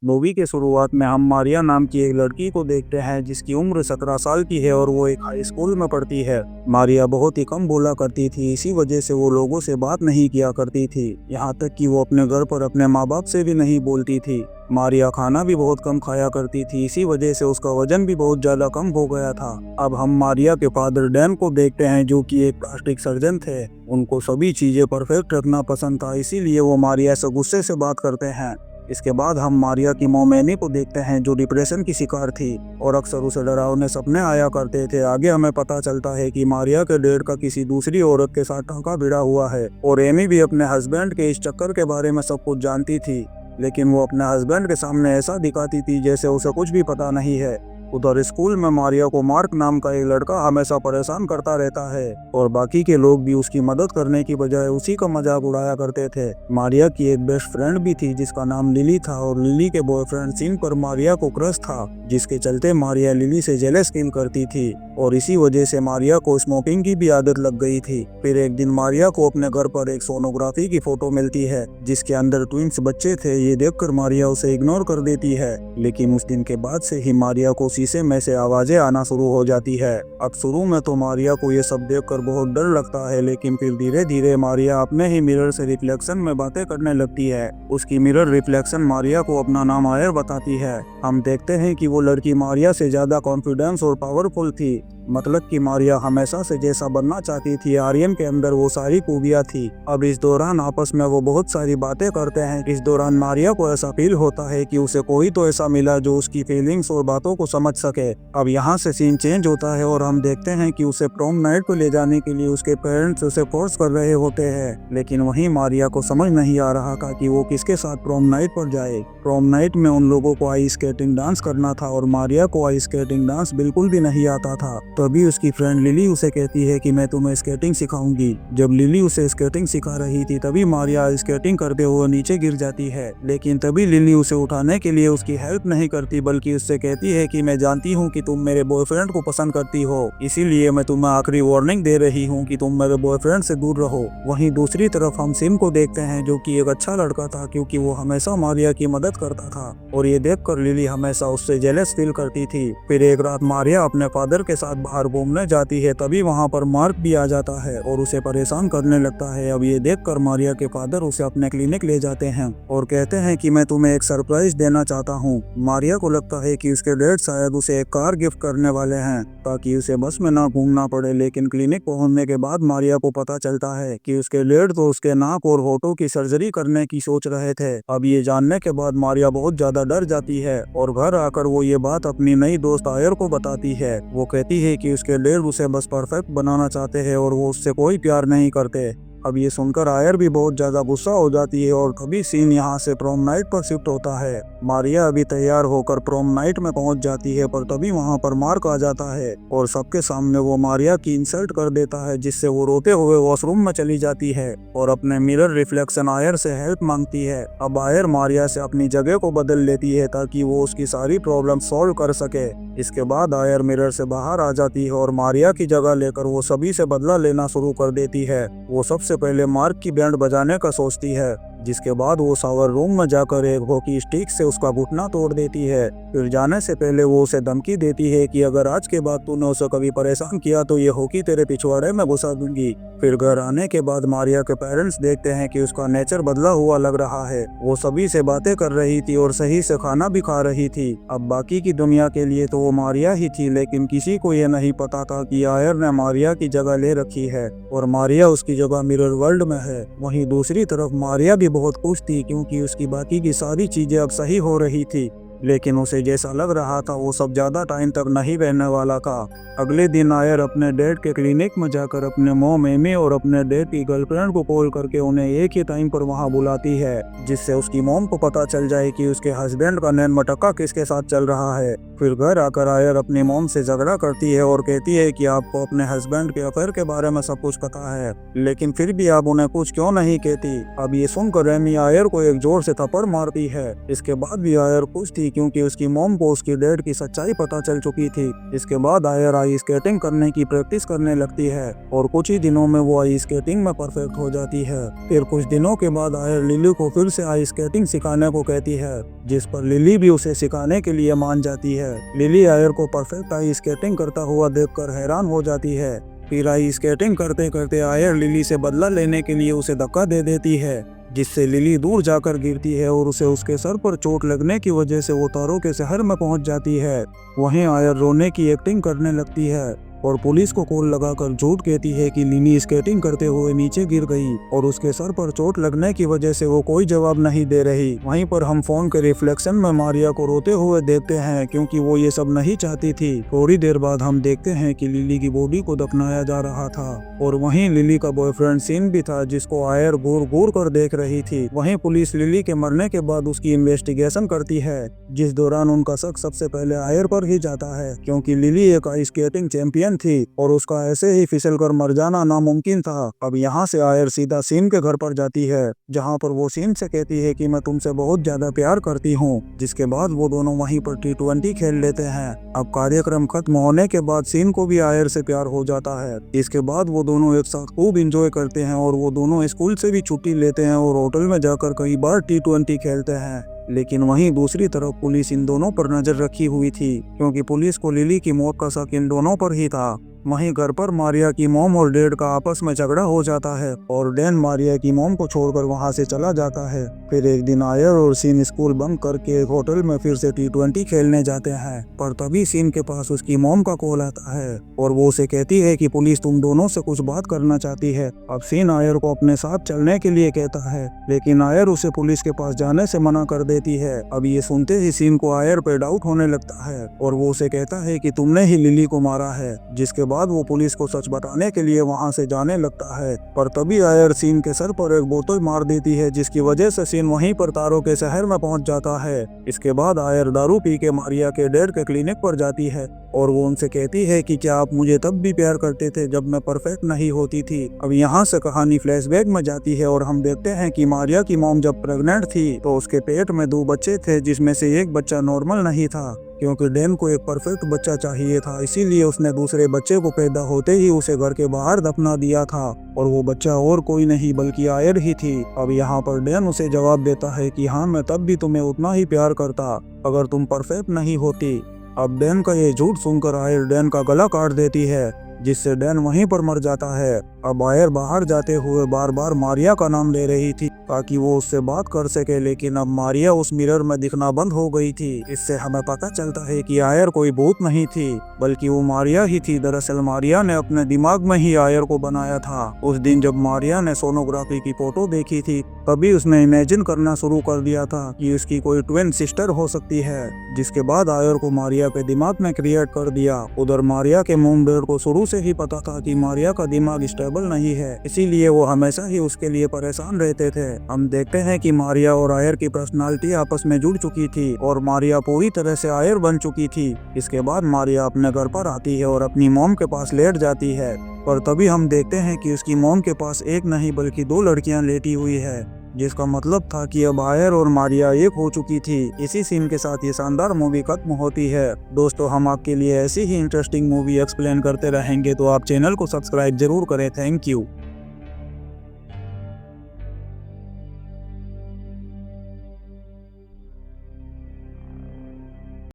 Movie के शुरुआत में हम मारिया नाम की एक लड़की को देखते हैं जिसकी उम्र 17 साल की है और वो एक हाई स्कूल में पढ़ती है। मारिया बहुत ही कम बोला करती थी, इसी वजह से वो लोगों से बात नहीं किया करती थी। यहाँ तक कि वो अपने घर पर अपने माँ बाप से भी नहीं बोलती थी। मारिया खाना भी बहुत कम खाया करती थी, इसी वजह से उसका वजन भी बहुत ज्यादा कम हो गया था। अब हम मारिया के फादर डैन को देखते हैं जो कि एक प्लास्टिक सर्जन थे। उनको सभी चीजें परफेक्ट रखना पसंद था, इसीलिए वो मारिया से गुस्से से बात करते हैं। इसके बाद हम मारिया की मॉम एनी को देखते हैं जो डिप्रेशन की शिकार थी और अक्सर उसे डरावने सपने आया करते थे। आगे हमें पता चलता है कि मारिया के डैड का किसी दूसरी औरत के साथ टांका भिड़ा हुआ है और एमी भी अपने हस्बैंड के इस चक्कर के बारे में सब कुछ जानती थी, लेकिन वो अपने हस्बैंड के सामने ऐसा दिखाती थी जैसे उसे कुछ भी पता नहीं है। उधर स्कूल में मारिया को मार्क नाम का एक लड़का हमेशा परेशान करता रहता है और बाकी के लोग भी उसकी मदद करने की बजाय उसी का मजाक उड़ाया करते थे। मारिया की एक बेस्ट फ्रेंड भी थी जिसका नाम लिली था और लिली के बॉयफ्रेंड सीन पर मारिया को क्रश था, जिसके चलते मारिया लिली से जेलस फील करती थी और इसी वजह से मारिया को स्मोकिंग की भी आदत लग गई थी। फिर एक दिन मारिया को अपने घर पर एक सोनोग्राफी की फोटो मिलती है जिसके अंदर ट्विंस बच्चे थे। ये देखकर मारिया उसे इग्नोर कर देती है, लेकिन उस दिन के बाद से ही मारिया को शीशे में से आवाजें आना शुरू हो जाती है। अब शुरू में तो मारिया को ये सब देखकर बहुत डर लगता है, लेकिन फिर धीरे धीरे मारिया अपने ही मिरर से रिफ्लेक्शन में बातें करने लगती है। उसकी मिरर रिफ्लेक्शन मारिया को अपना नाम आयर बताती है। हम देखते हैं कि वो लड़की मारिया से ज्यादा कॉन्फिडेंस और पावरफुल थी, मतलब कि मारिया हमेशा से जैसा बनना चाहती थी आर्यन के अंदर वो सारी खूबियां थी। अब इस दौरान आपस में वो बहुत सारी बातें करते हैं। इस दौरान मारिया को ऐसा फील होता है कि उसे कोई तो ऐसा मिला जो उसकी फीलिंग्स और बातों को समझ सके। अब यहाँ से सीन चेंज होता है और हम देखते हैं कि उसे प्रोम नाइट को ले जाने के लिए उसके पेरेंट्स उसे फोर्स कर रहे होते हैं, लेकिन वहीं मारिया को समझ नहीं आ रहा था कि वो किसके साथ प्रोम नाइट पर जाए। प्रोम नाइट में उन लोगों को आइस स्केटिंग डांस करना था और मारिया को आइस स्केटिंग डांस बिल्कुल भी नहीं आता था। तभी उसकी फ्रेंड लिली उसे कहती है कि मैं तुम्हें स्केटिंग सिखाऊंगी। जब लिली उसे स्केटिंग सिखा रही थी तभी मारिया स्केटिंग करते हुए नीचे गिर जाती है, लेकिन तभी लिली उसे उठाने के लिए उसकी हेल्प नहीं करती बल्कि उससे कहती है कि मैं जानती हूँ कि तुम मेरे बॉयफ्रेंड को पसंद करती हो, इसीलिए मैं तुम्हें आखिरी वार्निंग दे रही हूँ कि तुम मेरे बॉयफ्रेंड से दूर रहो। वहीं दूसरी तरफ हम सिम को देखते हैं जो कि एक अच्छा लड़का था क्योंकि वो हमेशा मारिया की मदद करता था और ये देखकर लिली हमेशा उससे जेलस फील करती थी। फिर एक रात मारिया अपने फादर के साथ बाहर घूमने जाती है, तभी वहाँ पर मार्क भी आ जाता है और उसे परेशान करने लगता है। अब ये देखकर मारिया के फादर उसे अपने क्लिनिक ले जाते हैं और कहते हैं कि मैं तुम्हें एक सरप्राइज देना चाहता हूँ। मारिया को लगता है कि उसके डैड शायद उसे एक कार गिफ्ट करने वाले हैं ताकि उसे बस में ना घूमना पड़े, लेकिन क्लिनिक पहुंचने के बाद मारिया को पता चलता है कि उसके डैड तो उसके नाक और होठों की सर्जरी करने की सोच रहे थे। अब ये जानने के बाद मारिया बहुत ज्यादा डर जाती है और घर आकर वो ये बात अपनी नई दोस्त आयर को बताती है। वो कहती है कि उसके डैड उसे बस परफेक्ट बनाना चाहते हैं और वो उससे कोई प्यार नहीं करते। अब ये सुनकर आयर भी बहुत ज्यादा गुस्सा हो जाती है और तभी सीन यहाँ से प्रोम नाइट पर शिफ्ट होता है। मारिया अभी तैयार होकर प्रोम नाइट में पहुंच जाती है, पर तभी वहाँ पर मार्क आ जाता है और सबके सामने वो मारिया की इंसल्ट कर देता है, जिससे वो रोते हुए वॉशरूम में चली जाती है और अपने मिरर रिफ्लेक्शन आयर से हेल्प मांगती है। अब आयर मारिया से अपनी जगह को बदल लेती है ताकि वो उसकी सारी प्रॉब्लम सॉल्व कर सके। इसके बाद आयर मिरर से बाहर आ जाती है और मारिया की जगह लेकर वो सभी से बदला लेना शुरू कर देती है। वो सबसे पहले मार्क की बैंड बजाने का सोचती है, जिसके बाद वो शावर रूम में जाकर एक हॉकी स्टिक से उसका घुटना तोड़ देती है। फिर जाने से पहले वो उसे धमकी देती है कि अगर आज के बाद तूने उसे कभी परेशान किया तो ये हॉकी तेरे पिछवाड़े में घुसा दूंगी। फिर घर आने के बाद मारिया के पेरेंट्स देखते हैं कि उसका नेचर बदला हुआ लग रहा है। वो सभी से बातें कर रही थी और सही से खाना भी खा रही थी। अब बाकी की दुनिया के लिए तो वो मारिया ही थी, लेकिन किसी को ये नहीं पता था कि आयर ने मारिया की जगह ले रखी है और मारिया उसकी जगह मिरर वर्ल्ड में है। वहीं दूसरी तरफ मारिया भी बहुत खुश थी क्योंकि उसकी बाकी की सारी चीजें अब सही हो रही थी, लेकिन उसे जैसा लग रहा था वो सब ज्यादा टाइम तक नहीं रहने वाला था। अगले दिन आयर अपने डैड के क्लिनिक में जाकर अपने मॉम एमी और अपने डैड की गर्लफ्रेंड को कॉल करके उन्हें एक ही टाइम पर वहां बुलाती है, जिससे उसकी मॉम को पता चल जाए कि उसके हस्बैंड का नैन मटक्का किसके साथ चल रहा है। फिर घर आकर आयर अपनी मॉम से झगड़ा करती है और कहती है कि आपको अपने हस्बैंड के अफेयर के बारे में सब कुछ पता है, लेकिन फिर भी आप उन्हें कुछ क्यों नहीं कहती। अब ये सुनकर एमी आयर को एक जोर से थप्पड़ मारती है। इसके बाद भी आयर खुश थी थी क्योंकि उसकी मॉम को उसकी डैड की सच्चाई पता चल चुकी थी। इसके बाद आयर आइस स्केटिंग करने की प्रैक्टिस करने लगती है और कुछ ही दिनों में वो आइस स्केटिंग में परफेक्ट हो जाती है। फिर कुछ दिनों के बाद आयर लिली को फिर से आइस स्केटिंग सिखाने को कहती है, जिस पर लिली भी उसे सिखाने के लिए मान जाती है। लिली आयर को परफेक्ट आइस स्केटिंग करता हुआ देखकर हैरान हो जाती है। फिर आइस स्केटिंग करते करते आयर लिली से बदला लेने के लिए उसे धक्का दे देती है, जिससे लिली दूर जाकर गिरती है और उसे उसके सर पर चोट लगने की वजह से वो तारों के शहर में पहुंच जाती है। वहीं आयर रोने की एक्टिंग करने लगती है और पुलिस को कॉल लगाकर झूठ कहती है कि लिली स्केटिंग करते हुए नीचे गिर गई और उसके सर पर चोट लगने की वजह से वो कोई जवाब नहीं दे रही। वहीं पर हम फोन के रिफ्लेक्शन में मारिया को रोते हुए देखते हैं क्योंकि वो ये सब नहीं चाहती थी। थोड़ी देर बाद हम देखते हैं कि लिली की बॉडी को दफनाया जा रहा था और वहीं लिली का बॉयफ्रेंड सीन भी था, जिसको आयर घूर घूर कर देख रही थी। वहीं पुलिस लिली के मरने के बाद उसकी इन्वेस्टिगेशन करती है, जिस दौरान उनका शक सबसे पहले आयर पर ही जाता है क्योंकि लिली एक आइस स्केटिंग चैंपियन थी और उसका ऐसे ही फिसल कर मर जाना नामुमकिन था। अब यहाँ से आयर सीधा सीन के घर पर जाती है, जहाँ पर वो सीन से कहती है कि मैं तुमसे बहुत ज्यादा प्यार करती हूँ। जिसके बाद वो दोनों वहीं पर T20 खेल लेते हैं। अब कार्यक्रम खत्म होने के बाद सीन को भी आयर से प्यार हो जाता है। इसके बाद वो दोनों एक साथ खूब इंजॉय करते हैं और वो दोनों स्कूल से भी छुट्टी लेते हैं और होटल में जाकर कई बार T20 खेलते हैं। लेकिन वहीं दूसरी तरफ पुलिस इन दोनों पर नजर रखी हुई थी क्योंकि पुलिस को लिली की मौत का शक इन दोनों पर ही था। वहीं घर पर मारिया की मॉम और डैड का आपस में झगड़ा हो जाता है और डैन मारिया की मॉम को छोड़कर वहां से चला जाता है। फिर एक दिन आयर और सीन स्कूल बंक करके होटल में फिर से T20 खेलने जाते हैं, पर तभी सीन के पास उसकी मॉम का कॉल आता है और वो उसे कहती है कि पुलिस तुम दोनों से कुछ बात करना चाहती है। अब सीन आयर को अपने साथ चलने के लिए कहता है, लेकिन आयर उसे पुलिस के पास जाने से मना कर देती है। अब ये सुनते ही सीन को आयर पे डाउट होने लगता है और वो उसे कहता है कि तुमने ही लिली को मारा है। जिसके बाद वो पुलिस को सच बताने के लिए वहां से जाने लगता है, पर तभी आयर सीन के सर पर एक बोतल मार देती है, जिसकी वजह से सीन वहीं पर तारों के शहर में पहुंच जाता है। इसके बाद आयर दारू पी के मारिया के डैड के क्लिनिक पर जाती है और वो उनसे कहती है कि क्या आप मुझे तब भी प्यार करते थे जब मैं परफेक्ट नहीं होती थी। अब यहाँ से कहानी फ्लैशबैक में जाती है और हम देखते हैं कि मारिया की मॉम जब प्रेग्नेंट थी तो उसके पेट में 2 बच्चे थे, जिसमें से एक बच्चा नॉर्मल नहीं था क्योंकि डैन को एक परफेक्ट बच्चा चाहिए था। इसीलिए उसने दूसरे बच्चे को पैदा होते ही उसे घर के बाहर दफना दिया था और वो बच्चा और कोई नहीं बल्कि आयर ही थी। अब यहाँ पर डैन उसे जवाब देता है कि हाँ, मैं तब भी तुम्हें उतना ही प्यार करता अगर तुम परफेक्ट नहीं होती। अब डैन का ये झूठ सुनकर आयर डैन का गला काट देती है, जिससे डैन वहीं पर मर जाता है। अब आयर बाहर जाते हुए बार बार मारिया का नाम ले रही थी ताकि वो उससे बात कर सके, लेकिन अब मारिया उस मिरर में दिखना बंद हो गई थी। इससे हमें पता चलता है कि आयर कोई भूत नहीं थी बल्कि वो मारिया ही थी। दरअसल मारिया ने अपने दिमाग में ही आयर को बनाया था। उस दिन जब मारिया ने सोनोग्राफी की फोटो देखी थी तभी उसने इमेजिन करना शुरू कर दिया था कि उसकी कोई ट्विन सिस्टर हो सकती है, जिसके बाद आयर को मारिया के दिमाग में क्रिएट कर दिया। उधर मारिया के मॉम डैड को शुरू से ही पता था कि मारिया का दिमाग स्टेबल नहीं है, इसीलिए वो हमेशा ही उसके लिए परेशान रहते थे। हम देखते हैं कि मारिया और आयर की पर्सनालिटी आपस में जुड़ चुकी थी और मारिया पूरी तरह से आयर बन चुकी थी। इसके बाद मारिया अपने घर पर आती है और अपनी मॉम के पास लेट जाती है, पर तभी हम देखते हैं कि उसकी मॉम के पास एक नहीं बल्कि 2 लड़कियां लेटी हुई है, जिसका मतलब था कि अब आयर और मारिया एक हो चुकी थी। इसी सीन के साथ ये शानदार मूवी खत्म होती है। दोस्तों, हम आपके लिए ऐसी ही इंटरेस्टिंग मूवी एक्सप्लेन करते रहेंगे, तो आप चैनल को सब्सक्राइब जरूर करें। Thank you.